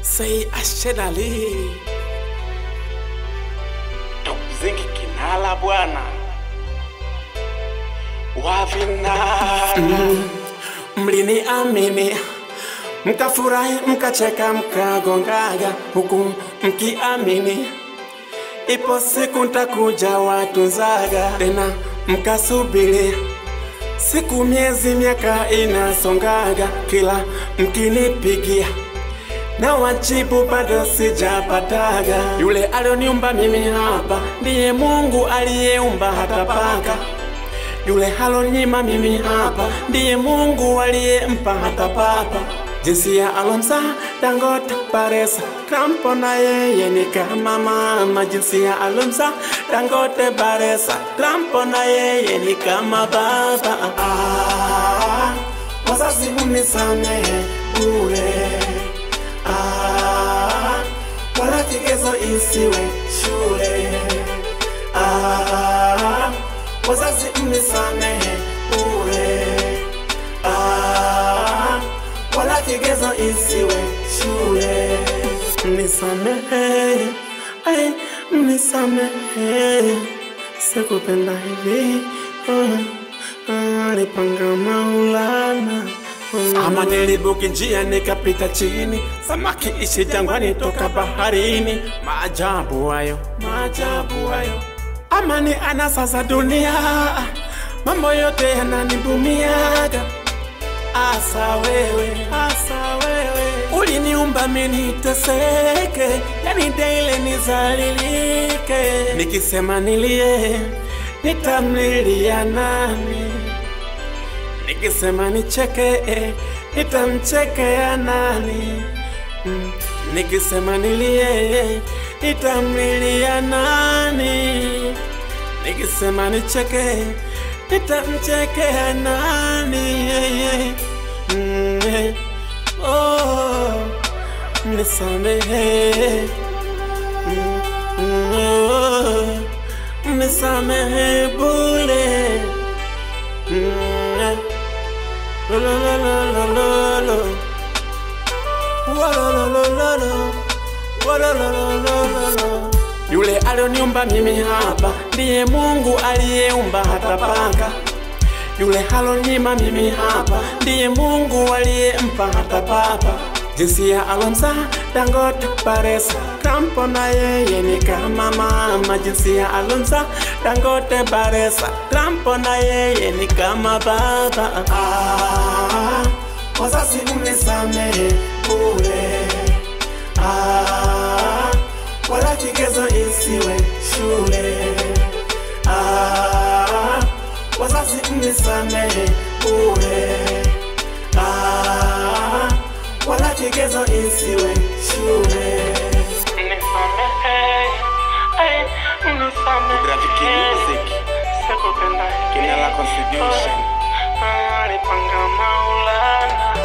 Say ashedali Top Zinc kinala bwana wavina mlini amini mkafurahi mkacheka mkagongaga huku mkiamini ipo siku ntakuja watunzaga tena mkasubiri siku miezi miaka inasongaga kila mkinipigia na wajibu bado sijapataga. Yule alioniumba mimi hapa ndiye Mungu aliyeumba hata paka. Yule halonyima mimi hapa ndiye Mungu aliyempa hata papa. Jinsia alomsa Dangote Baresa Trump na yeye ni kama mama. Jinsia alomsa Dangote Baresa Trump na yeye ni kama baba. Wazazi mnisamehe bure. Wala kigezo isiwe shule. Wazazi mnisamehe bure. Wala kigezo isiwe shule. Mnisamehe, ay, mnisamehe. Sikupenda hivi, alipanga Maulana. Ama nilibuki njia nikapita chini, samaki ishi jangwani toka baharini. Maajabu hayo, maajabu hayo. Amani anasa za dunia, mambo yote yananibumiaga. Asa wewe, uliniumba mimi niteseke, yani daily nizalilike. Nikisema nilie, nitamlilia nani? Nikisema nicheke, nitamchekea nani? Nikisema nilie, nitamlilia nani? Nikisema nicheke, nitamchekea nani? Oh, nisamehe, nisamehe bure. Yule alioniumba mimi hapa ndiye Mungu aliyeumba hata paka. Yule halonyima mimi hapa ndiye Mungu aliyempa hata papa. Jinsia alomsa Dangote Baresa Trump na yeye ni kama mama. Jinsia alomsa Dangote Baresa Trump na yeye ni kama baba. Wazazi mnisamehe bure. Wala kigezo isiwe shule. Wazazi mnisamehe bure. Wala kigezo isiwe shule. Nisamehe, ay, nisamehe. Graphic music sikupenda kinala contribution. Alipanga Maulana.